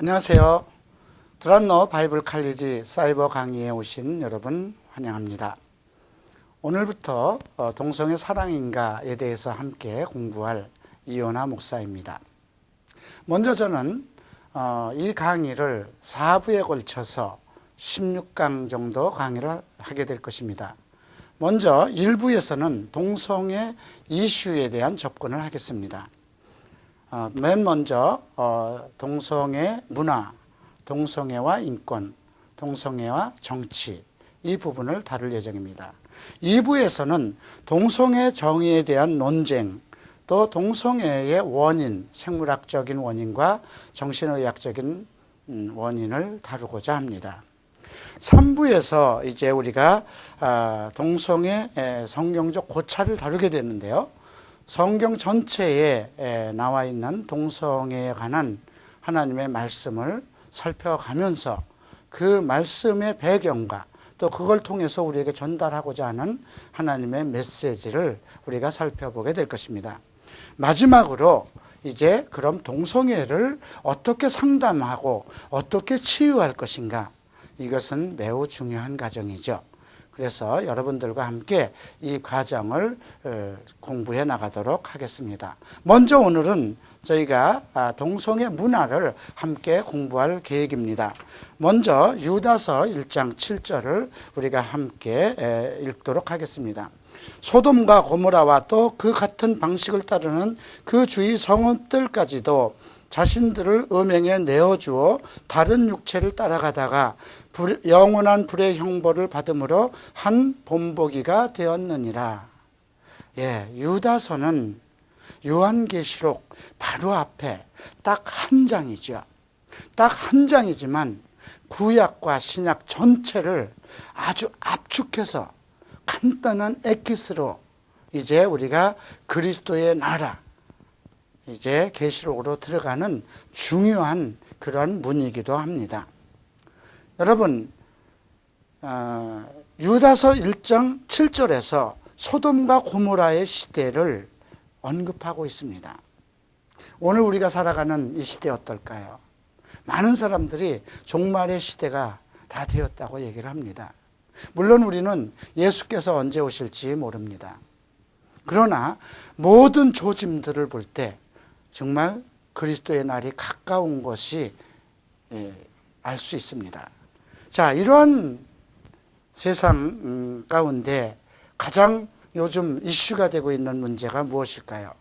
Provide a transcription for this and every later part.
안녕하세요. 두란노 바이블 칼리지 사이버 강의에 오신 여러분 환영합니다. 오늘부터 동성애 사랑인가에 대해서 함께 공부할 이요나 목사입니다. 먼저 저는 이 강의를 4부에 걸쳐서 16강 정도 강의를 하게 될 것입니다. 먼저 1부에서는 동성애 이슈에 대한 접근을 하겠습니다. 맨 먼저 동성애 문화, 동성애와 인권, 동성애와 정치 이 부분을 다룰 예정입니다. 2부에서는 동성애 정의에 대한 논쟁, 또 동성애의 원인, 생물학적인 원인과 정신의학적인 원인을 다루고자 합니다. 3부에서 이제 우리가 동성애 성경적 고찰을 다루게 되는데요. 성경 전체에 나와 있는 동성애에 관한 하나님의 말씀을 살펴가면서 그 말씀의 배경과 또 그걸 통해서 우리에게 전달하고자 하는 하나님의 메시지를 우리가 살펴보게 될 것입니다. 마지막으로 이제 그럼 동성애를 어떻게 상담하고 어떻게 치유할 것인가, 이것은 매우 중요한 과정이죠. 그래서 여러분들과 함께 이 과정을 공부해 나가도록 하겠습니다. 먼저 오늘은 저희가 동성애 문화를 함께 공부할 계획입니다. 먼저 유다서 1장 7절을 우리가 함께 읽도록 하겠습니다. 소돔과 고모라와 또 그 같은 방식을 따르는 그 주위 성읍들까지도 자신들을 음행에 내어주어 다른 육체를 따라가다가 영원한 불의 형벌을 받음으로 한 본보기가 되었느니라. 유다서는 요한계시록 바로 앞에 딱 한 장이죠. 딱 한 장이지만 구약과 신약 전체를 아주 압축해서 간단한 엑기스로 이제 우리가 그리스도의 나라, 이제 계시록으로 들어가는 중요한 그런 문이기도 합니다. 여러분, 유다서 1장 7절에서 소돔과 고모라의 시대를 언급하고 있습니다. 오늘 우리가 살아가는 이 시대 어떨까요? 많은 사람들이 종말의 시대가 다 되었다고 얘기를 합니다. 물론 우리는 예수께서 언제 오실지 모릅니다. 그러나 모든 조짐들을 볼 때 정말 그리스도의 날이 가까운 것이 알 수 있습니다. 자, 이런 세상 가운데 가장 요즘 이슈가 되고 있는 문제가 무엇일까요?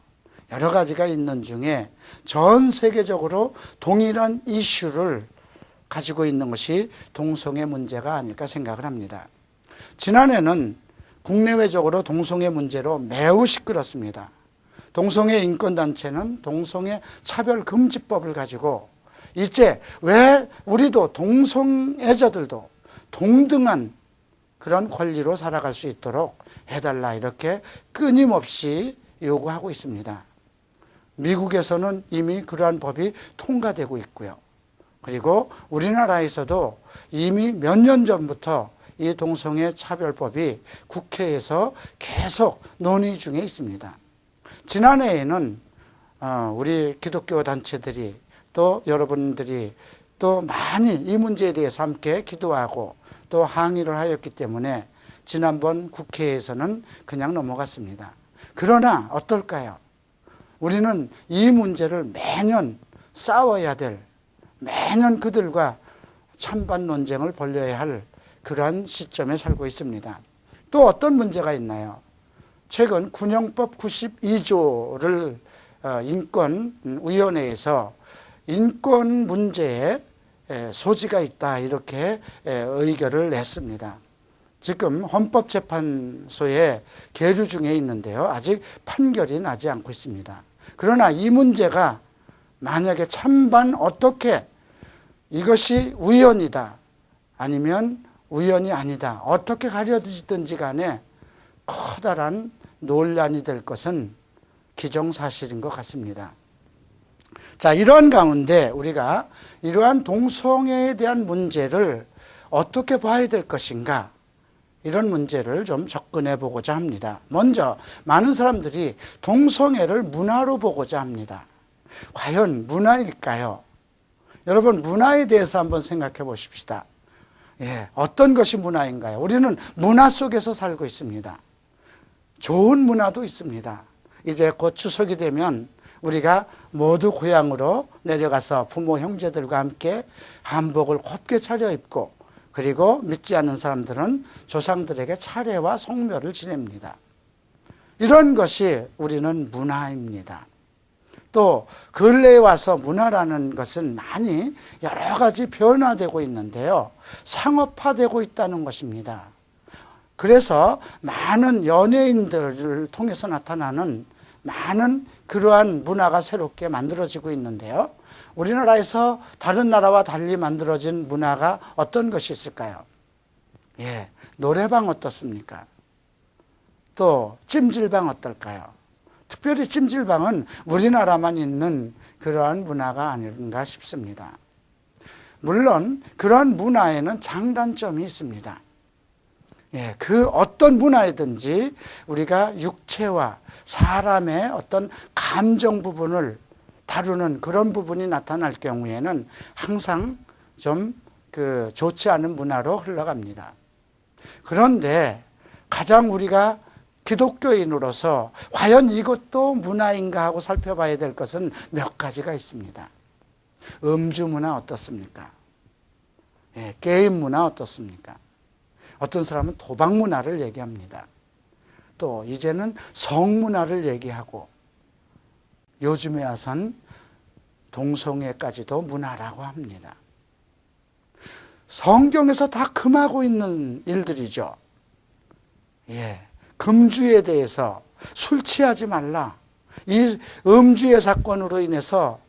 여러 가지가 있는 중에 전 세계적으로 동일한 이슈를 가지고 있는 것이 동성애 문제가 아닐까 생각을 합니다. 지난해는 국내외적으로 동성애 문제로 매우 시끄럽습니다. 동성애 인권단체는 동성애 차별금지법을 가지고 이제 왜 우리도 동성애자들도 동등한 그런 권리로 살아갈 수 있도록 해달라, 이렇게 끊임없이 요구하고 있습니다. 미국에서는 이미 그러한 법이 통과되고 있고요. 그리고 우리나라에서도 이미 몇 년 전부터 이 동성애 차별법이 국회에서 계속 논의 중에 있습니다. 지난해에는 우리 기독교 단체들이 또 여러분들이 또 많이 이 문제에 대해서 함께 기도하고 또 항의를 하였기 때문에 지난번 국회에서는 그냥 넘어갔습니다. 그러나 어떨까요? 우리는 이 문제를 매년 싸워야 될, 매년 그들과 찬반 논쟁을 벌여야 할 그러한 시점에 살고 있습니다. 또 어떤 문제가 있나요? 최근 군형법 92조를 인권위원회에서 인권 문제에 소지가 있다, 이렇게 의결을 냈습니다. 지금 헌법재판소에 계류 중에 있는데요. 아직 판결이 나지 않고 있습니다. 그러나 이 문제가 만약에 찬반 어떻게 이것이 우연이다 아니면 우연이 아니다, 어떻게 가려지든지 간에 커다란 논란이 될 것은 기정사실인 것 같습니다. 자, 이러한 가운데 우리가 이러한 동성애에 대한 문제를 어떻게 봐야 될 것인가, 이런 문제를 좀 접근해 보고자 합니다. 먼저 많은 사람들이 동성애를 문화로 보고자 합니다. 과연 문화일까요? 여러분, 문화에 대해서 한번 생각해 보십시다. 예, 어떤 것이 문화인가요? 우리는 문화 속에서 살고 있습니다. 좋은 문화도 있습니다. 이제 곧 추석이 되면 우리가 모두 고향으로 내려가서 부모 형제들과 함께 한복을 곱게 차려입고, 그리고 믿지 않는 사람들은 조상들에게 차례와 성묘를 지냅니다. 이런 것이 우리는 문화입니다. 또 근래에 와서 문화라는 것은 많이 여러 가지 변화되고 있는데요, 상업화되고 있다는 것입니다. 그래서 많은 연예인들을 통해서 나타나는 많은 그러한 문화가 새롭게 만들어지고 있는데요, 우리나라에서 다른 나라와 달리 만들어진 문화가 어떤 것이 있을까요? 예, 노래방 어떻습니까? 또 찜질방 어떨까요? 특별히 찜질방은 우리나라만 있는 그러한 문화가 아닌가 싶습니다. 물론 그런 문화에는 장단점이 있습니다. 예, 그 어떤 문화이든지 우리가 육체와 사람의 어떤 감정 부분을 다루는 그런 부분이 나타날 경우에는 항상 좀 좋지 않은 문화로 흘러갑니다. 그런데 가장 우리가 기독교인으로서 과연 이것도 문화인가 하고 살펴봐야 될 것은 몇 가지가 있습니다. 음주 문화 어떻습니까? 예, 게임 문화 어떻습니까? 어떤 사람은 도박 문화를 얘기합니다. 또 이제는 성문화를 얘기하고, 요즘에 와선 동성애까지도 문화라고 합니다. 성경에서 다 금하고 있는 일들이죠. 예, 금주에 대해서 술 취하지 말라. 이 음주의 사건으로 인해서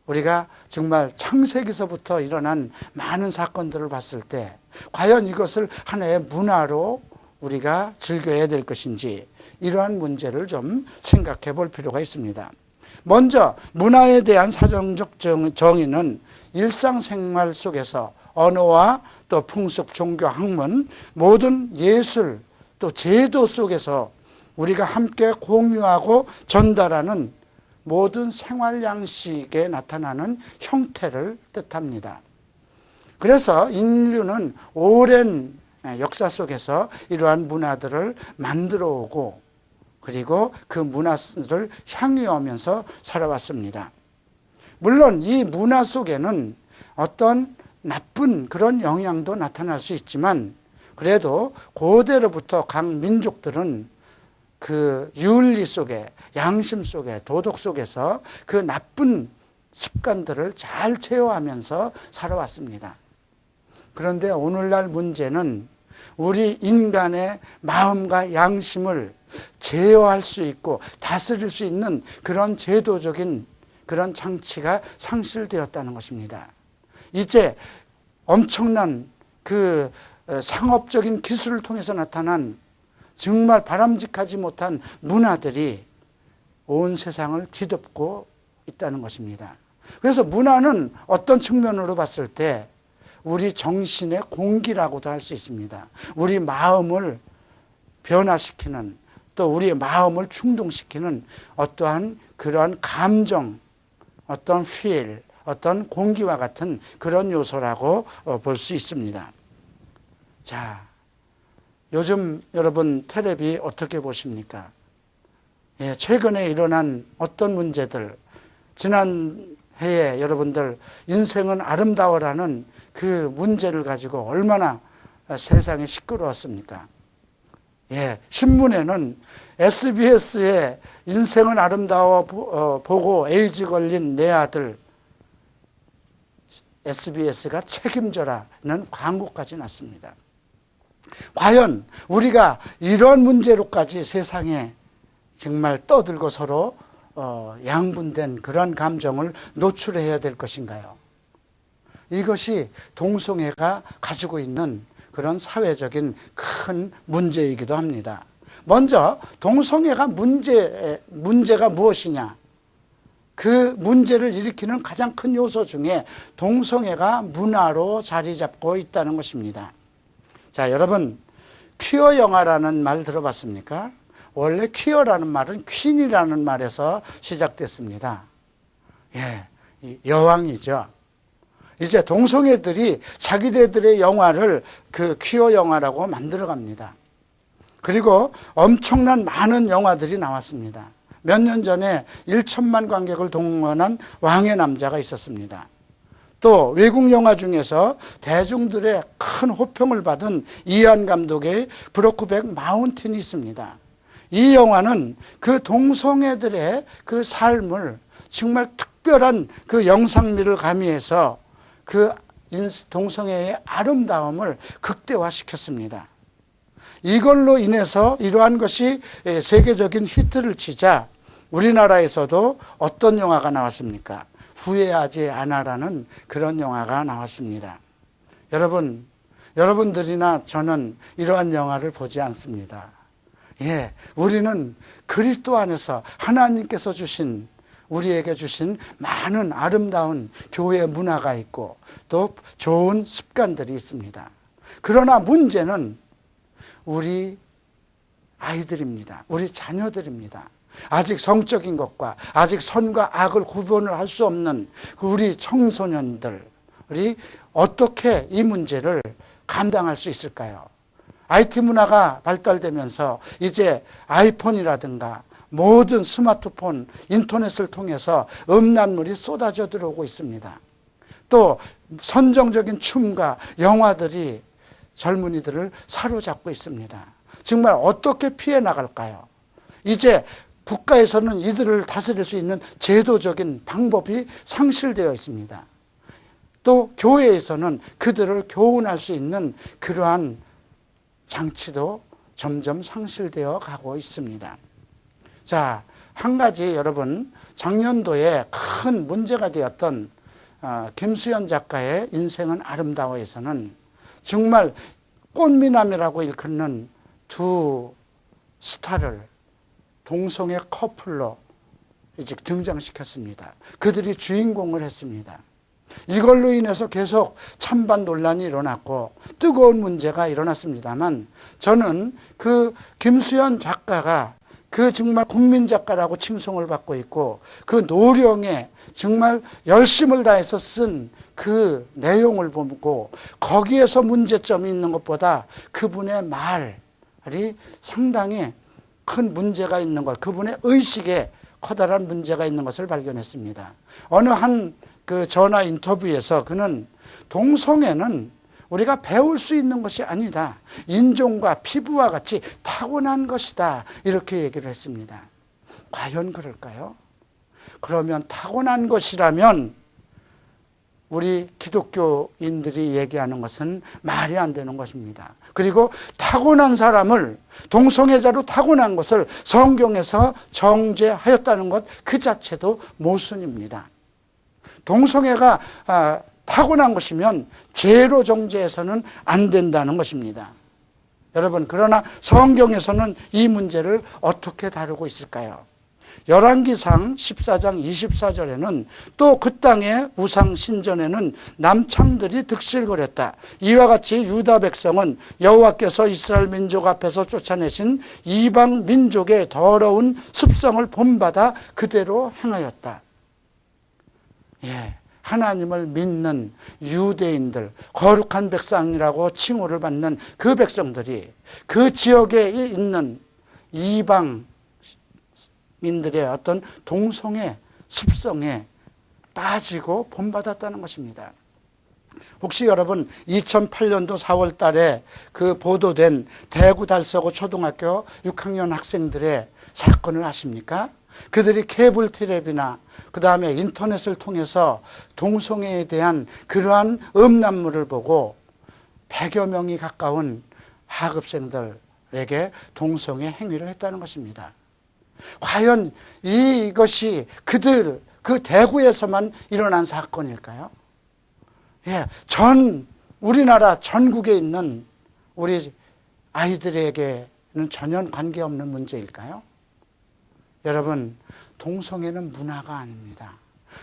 우리가 정말 창세기서부터 일어난 많은 사건들을 봤을 때 과연 이것을 하나의 문화로 우리가 즐겨야 될 것인지, 이러한 문제를 좀 생각해 볼 필요가 있습니다. 먼저 문화에 대한 사정적 정의는 일상생활 속에서 언어와 또 풍습, 종교, 학문, 모든 예술, 또 제도 속에서 우리가 함께 공유하고 전달하는 모든 생활 양식에 나타나는 형태를 뜻합니다. 그래서 인류는 오랜 역사 속에서 이러한 문화들을 만들어 오고, 그리고 그 문화를 향유하면서 살아왔습니다. 물론 이 문화 속에는 어떤 나쁜 그런 영향도 나타날 수 있지만, 그래도 고대로부터 각 민족들은 그 윤리 속에, 양심 속에, 도덕 속에서 그 나쁜 습관들을 잘 제어하면서 살아왔습니다. 그런데 오늘날 문제는 우리 인간의 마음과 양심을 제어할 수 있고 다스릴 수 있는 그런 제도적인 그런 장치가 상실되었다는 것입니다. 이제 엄청난 그 상업적인 기술을 통해서 나타난 정말 바람직하지 못한 문화들이 온 세상을 뒤덮고 있다는 것입니다. 그래서 문화는 어떤 측면으로 봤을 때 우리 정신의 공기라고도 할 수 있습니다. 우리 마음을 변화시키는, 또 우리의 마음을 충동시키는 어떠한 그러한 감정, 어떤 feel, 어떤 공기와 같은 그런 요소라고 볼 수 있습니다. 자, 요즘 여러분 텔레비 어떻게 보십니까? 예, 최근에 일어난 어떤 문제들, 지난 해에 여러분들 인생은 아름다워라는 그 문제를 가지고 얼마나 세상이 시끄러웠습니까? 예, 신문에는 SBS의 인생은 아름다워 보고 에이즈 걸린 내 아들, SBS가 책임져라는 광고까지 났습니다. 과연 우리가 이런 문제로까지 세상에 정말 떠들고 서로 양분된 그런 감정을 노출해야 될 것인가요? 이것이 동성애가 가지고 있는 그런 사회적인 큰 문제이기도 합니다. 먼저 동성애가 문제가 무엇이냐? 그 문제를 일으키는 가장 큰 요소 중에 동성애가 문화로 자리 잡고 있다는 것입니다. 자, 여러분, 퀴어 영화라는 말 들어봤습니까? 원래 퀴어라는 말은 퀸이라는 말에서 시작됐습니다. 예, 여왕이죠. 이제 동성애들이 자기네들의 영화를 그 퀴어 영화라고 만들어 갑니다. 그리고 엄청난 많은 영화들이 나왔습니다. 몇 년 전에 1천만 관객을 동원한 왕의 남자가 있었습니다. 또 외국 영화 중에서 대중들의 큰 호평을 받은 이안 감독의 브로크백 마운틴이 있습니다. 이 영화는 그 동성애들의 그 삶을 정말 특별한 그 영상미를 가미해서 그 동성애의 아름다움을 극대화시켰습니다. 이걸로 인해서 이러한 것이 세계적인 히트를 치자 우리나라에서도 어떤 영화가 나왔습니까? 후회하지 않아라는 그런 영화가 나왔습니다. 여러분들이나 저는 이러한 영화를 보지 않습니다. 우리는 그리스도 안에서 하나님께서 우리에게 주신 많은 아름다운 교회 문화가 있고 또 좋은 습관들이 있습니다. 그러나 문제는 우리 아이들입니다. 우리 자녀들입니다. 아직 성적인 것과 아직 선과 악을 구분을 할 수 없는 우리 청소년들이 어떻게 이 문제를 감당할 수 있을까요? IT 문화가 발달되면서 이제 아이폰이라든가 모든 스마트폰, 인터넷을 통해서 음란물이 쏟아져 들어오고 있습니다. 또 선정적인 춤과 영화들이 젊은이들을 사로잡고 있습니다. 정말 어떻게 피해 나갈까요? 이제 국가에서는 이들을 다스릴 수 있는 제도적인 방법이 상실되어 있습니다. 또 교회에서는 그들을 교훈할 수 있는 그러한 장치도 점점 상실되어 가고 있습니다. 자, 한 가지 여러분, 작년도에 큰 문제가 되었던 김수현 작가의 인생은 아름다워에서는 정말 꽃미남이라고 일컫는 두 스타를 동성애 커플로 이제 등장시켰습니다. 그들이 주인공을 했습니다. 이걸로 인해서 계속 찬반 논란이 일어났고 뜨거운 문제가 일어났습니다만 저는 그 김수현 작가가 그 정말 국민 작가라고 칭송을 받고 있고 그 노령에 정말 열심을 다해서 쓴 그 내용을 보고 거기에서 문제점이 있는 것보다 그분의 말이 상당히 큰 문제가 있는 것, 그분의 의식에 커다란 문제가 있는 것을 발견했습니다. 어느 한 그 전화 인터뷰에서 그는 동성애는 우리가 배울 수 있는 것이 아니다. 인종과 피부와 같이 타고난 것이다. 이렇게 얘기를 했습니다. 과연 그럴까요? 그러면 타고난 것이라면 우리 기독교인들이 얘기하는 것은 말이 안 되는 것입니다. 그리고 타고난 사람을 동성애자로 타고난 것을 성경에서 정죄하였다는 것 그 자체도 모순입니다. 동성애가 타고난 것이면 죄로 정죄해서는 안 된다는 것입니다. 여러분, 그러나 성경에서는 이 문제를 어떻게 다루고 있을까요? 열왕기상 14장 24절에는 또 그 땅의 우상 신전에는 남창들이 득실거렸다. 이와 같이 유다 백성은 여호와께서 이스라엘 민족 앞에서 쫓아내신 이방 민족의 더러운 습성을 본받아 그대로 행하였다. 하나님을 믿는 유대인들, 거룩한 백성이라고 칭호를 받는 그 백성들이 그 지역에 있는 이방인들의 어떤 동성애 습성에 빠지고 본받았다는 것입니다. 혹시 여러분 2008년도 4월 달에 그 보도된 대구 달서구 초등학교 6학년 학생들의 사건을 아십니까? 그들이 케이블 텔레비나 그 다음에 인터넷을 통해서 동성애에 대한 그러한 음란물을 보고 100여 명이 가까운 하급생들에게 동성애 행위를 했다는 것입니다. 과연 이것이 그 대구에서만 일어난 사건일까요? 우리나라 전국에 있는 우리 아이들에게는 전혀 관계없는 문제일까요? 여러분, 동성애는 문화가 아닙니다.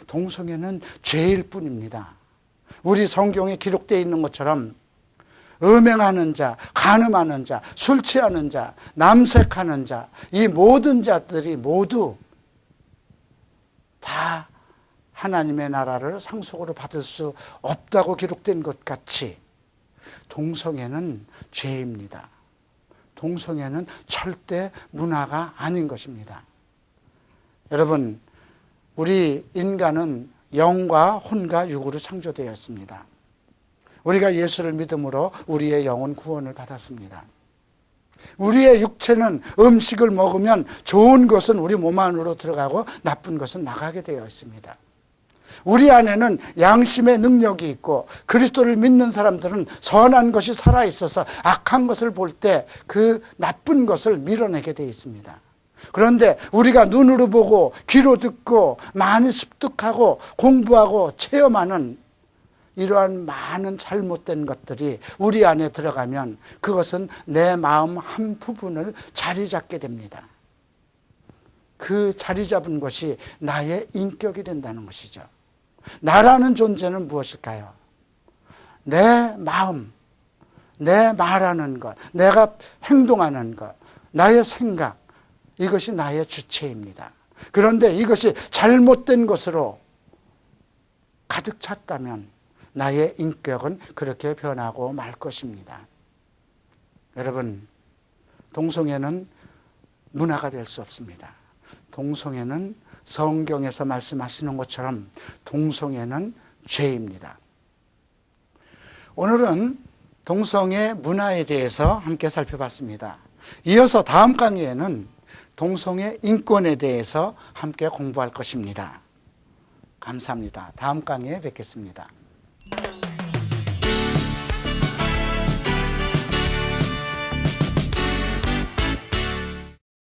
동성애는 죄일 뿐입니다. 우리 성경에 기록되어 있는 것처럼 음행하는 자, 간음하는 자, 술 취하는 자, 남색하는 자, 이 모든 자들이 모두 다 하나님의 나라를 상속으로 받을 수 없다고 기록된 것 같이 동성애는 죄입니다. 동성애는 절대 문화가 아닌 것입니다. 여러분, 우리 인간은 영과 혼과 육으로 창조되었습니다. 우리가 예수를 믿음으로 우리의 영은 구원을 받았습니다. 우리의 육체는 음식을 먹으면 좋은 것은 우리 몸 안으로 들어가고 나쁜 것은 나가게 되어 있습니다. 우리 안에는 양심의 능력이 있고 그리스도를 믿는 사람들은 선한 것이 살아있어서 악한 것을 볼 때 그 나쁜 것을 밀어내게 되어 있습니다. 그런데 우리가 눈으로 보고 귀로 듣고 많이 습득하고 공부하고 체험하는 이러한 많은 잘못된 것들이 우리 안에 들어가면 그것은 내 마음 한 부분을 자리 잡게 됩니다. 그 자리 잡은 것이 나의 인격이 된다는 것이죠. 나라는 존재는 무엇일까요? 내 마음, 내 말하는 것, 내가 행동하는 것, 나의 생각, 이것이 나의 주체입니다. 그런데 이것이 잘못된 것으로 가득 찼다면 나의 인격은 그렇게 변하고 말 것입니다. 여러분, 동성애는 문화가 될 수 없습니다. 동성애는 성경에서 말씀하시는 것처럼 동성애는 죄입니다. 오늘은 동성애 문화에 대해서 함께 살펴봤습니다. 이어서 다음 강의에는 동성애 인권에 대해서 함께 공부할 것입니다. 감사합니다. 다음 강의에 뵙겠습니다.